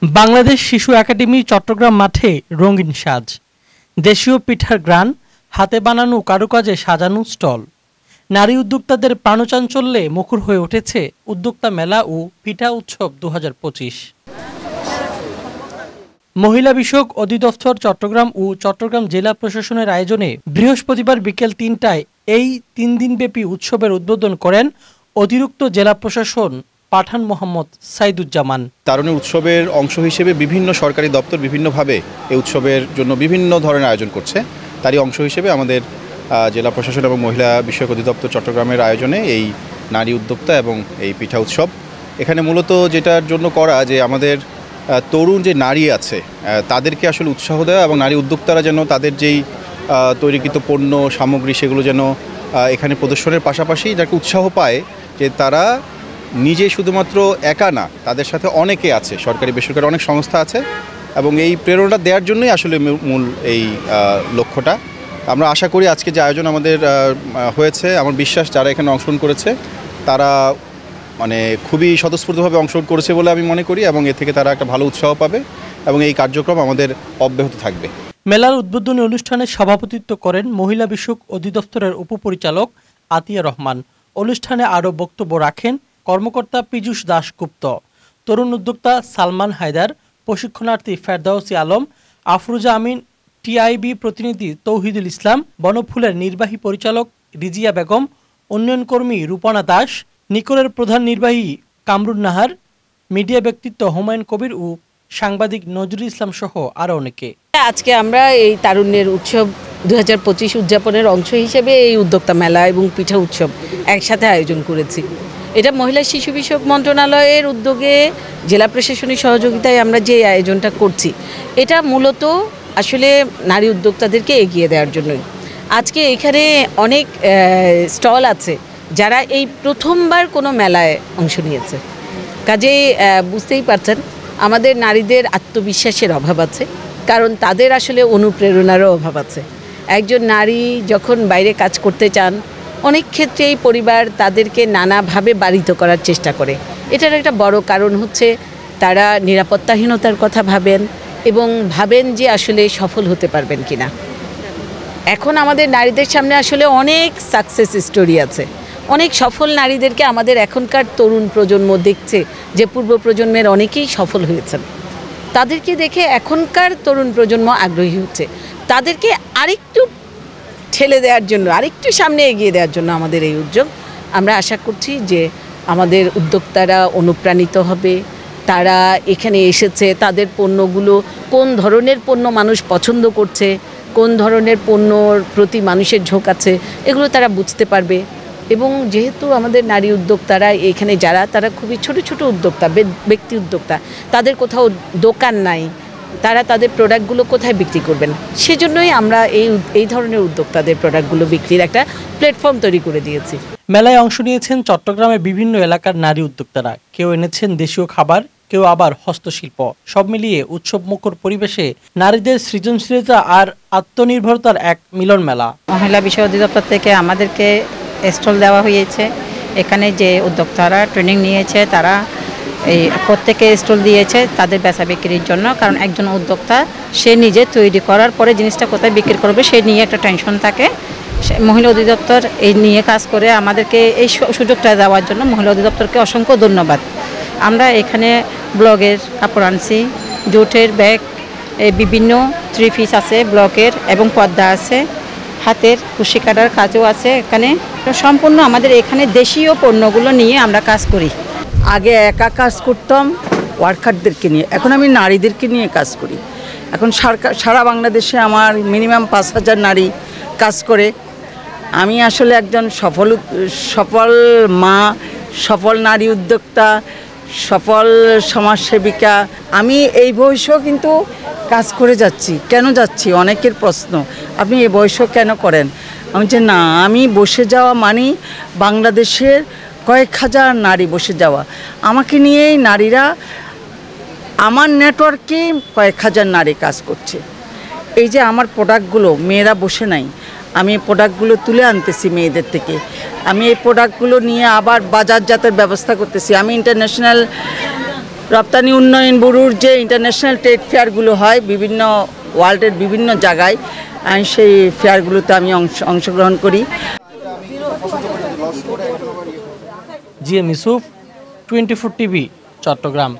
বাংলাদেশ শিশু একাডেমি চট্টগ্রাম মাঠে রঙিন সাজ, দেশীয় পিঠার গ্রান, হাতে বানানো কারুকাজে সাজানো স্টল। নারী উদ্যোক্তাদের প্রাণচাঞ্চল্যে মুখর হয়ে উঠেছে উদ্যোক্তা মেলা ও পিঠা উৎসব 2025। মহিলা বিষয়ক অধিদপ্তর চট্টগ্রাম ও চট্টগ্রাম জেলা প্রশাসনের আয়োজনে বৃহস্পতিবার বিকেল ৩টায় এই ৩ দিনব্যাপী উৎসবের উদ্বোধন করেন অতিরিক্ত জেলা প্রশাসন পাঠান মোহাম্মদ সাইদুজ্জামান। তারুণ্য উৎসবের অংশ হিসেবে বিভিন্ন সরকারি দপ্তর বিভিন্নভাবে এই উৎসবের জন্য বিভিন্ন ধরনের আয়োজন করছে। তারই অংশ হিসেবে আমাদের জেলা প্রশাসন এবং মহিলা বিষয়ক অধিদপ্তর চট্টগ্রামের আয়োজনে এই নারী উদ্যোক্তা এবং এই পিঠা উৎসব। এখানে মূলত যেটার জন্য করা যে আমাদের তরুণ যে নারী আছে তাদেরকে আসলে উৎসাহ দেওয়া এবং নারী উদ্যোক্তারা যেন তাদের যেই তৈরিকৃত পণ্য সামগ্রী সেগুলো যেন এখানে প্রদর্শনের পাশাপাশি যাকে উৎসাহ পায় যে তারা নিজে শুধুমাত্র একা না, তাদের সাথে অনেকে আছে, সরকারি বেসরকারি অনেক সংস্থা আছে এবং এই প্রেরণা দেওয়ার জন্যই আসলে মূল এই লক্ষ্যটা। আমরা আশা করি আজকে যে আয়োজন আমাদের হয়েছে, আমার বিশ্বাস যারা এখানে অংশগ্রহণ করেছে তারা খুবই স্বতঃস্ফূর্তভাবে অংশগ্রহণ করেছে বলে আমি মনে করি এবং এ থেকে তারা একটা ভালো উৎসাহ পাবে এবং এই কার্যক্রম আমাদের অব্যাহত থাকবে। মেলার উদ্বোধনী অনুষ্ঠানে সভাপতিত্ব করেন মহিলা বিষয়ক অধিদপ্তরের উপপরিচালক আতিয়া রহমান। অনুষ্ঠানে আরও বক্তব্য রাখেন কর্মকর্তা পীযূষ দাশগুপ্ত, তরুণ উদ্যোক্তা সালমান হায়দার, প্রশিক্ষণার্থী ফেরদাউসী আলম, আফরুজা আমিন, টিআইবি প্রতিনিধি তৌহিদুল ইসলাম, বনফুলের নির্বাহী পরিচালক রিজিয়া বেগম, উন্নয়ন কর্মী রূপনা দাস, নিকোরের প্রধান নির্বাহী কামরুন নাহার, মিডিয়া ব্যক্তিত্ব হুমায়ুন কবির ও সাংবাদিক নজরুল ইসলাম সহ আরও অনেকে। আজকে আমরা এই তারুণ্যের উৎসব 2025 উদযাপনের অংশ হিসেবে এই উদ্যোক্তা মেলা এবং পিঠা উৎসব একসাথে আয়োজন করেছি। এটা মহিলা শিশু বিষয়ক মন্ত্রণালয়ের উদ্যোগে জেলা প্রশাসনের সহযোগিতায় আমরা যে আয়োজনটা করছি, এটা মূলত আসলে নারী উদ্যোক্তাদেরকে এগিয়ে দেওয়ার জন্যই। আজকে এখানে অনেক স্টল আছে যারা এই প্রথমবার কোনো মেলায় অংশ নিয়েছে, কাজেই বুঝতেই পারছেন আমাদের নারীদের আত্মবিশ্বাসের অভাব আছে, কারণ তাদের আসলে অনুপ্রেরণারও অভাব আছে। একজন নারী যখন বাইরে কাজ করতে চান, অনেক ক্ষেত্রেই পরিবার তাদেরকে নানাভাবে বারিত করার চেষ্টা করে। এটার একটা বড় কারণ হচ্ছে তারা নিরাপত্তাহীনতার কথা ভাবেন এবং ভাবেন যে আসলে সফল হতে পারবেন কিনা। এখন আমাদের নারীদের সামনে আসলে অনেক সাকসেস স্টোরি আছে, অনেক সফল নারীদেরকে আমাদের এখনকার তরুণ প্রজন্ম দেখছে যে পূর্ব প্রজন্মের অনেকেই সফল হয়েছেন। তাদেরকে দেখে এখনকার তরুণ প্রজন্ম আগ্রহী হচ্ছে, তাদেরকে আরেকটু ঠেলে দেওয়ার জন্য, আরেকটু সামনে এগিয়ে দেওয়ার জন্য আমাদের এই উদ্যোগ। আমরা আশা করছি যে আমাদের উদ্যোক্তারা অনুপ্রাণিত হবে, তারা এখানে এসেছে, তাদের পণ্যগুলো কোন ধরনের পণ্য মানুষ পছন্দ করছে, কোন ধরনের পণ্যর প্রতি মানুষের ঝোঁক আছে, এগুলো তারা বুঝতে পারবে। এবং যেহেতু আমাদের নারী উদ্যোক্তারা এখানে যারা, তারা খুবই ছোট ছোট উদ্যোক্তা, ব্যক্তি উদ্যোক্তা, তাদের কোথাও দোকান নাই, তারা তাদের প্রোডাক্টগুলো কোথায় বিক্রি করবেন, সেজন্যই আমরা এই ধরনের উদ্যোক্তাদের প্রোডাক্টগুলো বিক্রির একটা প্ল্যাটফর্ম তৈরি করে দিয়েছি। মেলায় অংশ নিয়েছেন চট্টগ্রামের বিভিন্ন এলাকার নারী উদ্যোক্তারা, কেউ এনেছেন দেশীয় খাবার, কেউ আবার হস্তশিল্প। সব মিলিয়ে উৎসবমুখর পরিবেশে নারীদের সৃজনশীলতা আর আত্মনির্ভরতার এক মিলন মেলা। মহিলা বিষয় অধিদপ্তর থেকে আমাদেরকে স্টল দেওয়া হয়েছে। এখানে যে উদ্যোক্তারা ট্রেনিং নিয়েছে তারা এই প্রত্যেকে স্টল দিয়েছে তাদের বেচা বিক্রির জন্য, কারণ একজন উদ্যোক্তা সে নিজে তৈরি করার পরে জিনিসটা কোথায় বিক্রি করবে সেই নিয়ে একটা টেনশন থাকে। মহিলা অধিদপ্তর এই নিয়ে কাজ করে আমাদেরকে এই সুযোগটা দেওয়ার জন্য মহিলা অধিদপ্তরকে অসংখ্য ধন্যবাদ। আমরা এখানে ব্লগের কাপড় আনছি, জুটের ব্যাগ, বিভিন্ন 3 পিস আছে ব্লকের এবং পর্দা আছে, হাতের কুশি কাটার কাজও আছে। এখানে সম্পূর্ণ আমাদের এখানে দেশীয় পণ্যগুলো নিয়ে আমরা কাজ করি। আগে একা কাজ করতাম ওয়ার্কারদেরকে নিয়ে, এখন আমি নারীদেরকে নিয়ে কাজ করি। এখন সারা বাংলাদেশে আমার মিনিমাম 5000 নারী কাজ করে। আমি আসলে একজন সফল মা, সফল নারী উদ্যোক্তা, সফল সমাজসেবিকা। আমি এই বয়সেও কিন্তু কাজ করে যাচ্ছি। কেন যাচ্ছি? অনেকের প্রশ্ন, আপনি এই বয়সও কেন করেন? আমি যে না, আমি বসে যাওয়া মানে বাংলাদেশের কয়েক হাজার নারী বসে যাওয়া। আমাকে নিয়েই নারীরা, আমার নেটওয়ার্কে কয়েক হাজার নারী কাজ করছে। এই যে আমার প্রোডাক্টগুলো, মেয়েরা বসে নাই, আমি এই প্রোডাক্টগুলো তুলে আনতেছি মেয়েদের থেকে। আমি এই প্রোডাক্টগুলো নিয়ে আবার বাজারজাতের ব্যবস্থা করতেছি। আমি ইন্টারন্যাশনাল রপ্তানি উন্নয়ন ব্যুরোর যে ইন্টারন্যাশনাল ট্রেড ফেয়ারগুলো হয় বিভিন্ন ওয়ার্ল্ডের বিভিন্ন জায়গায়, আমি সেই ফেয়ারগুলোতে আমি অংশগ্রহণ করি। GM Yusuf, 24 TV, Chittagong.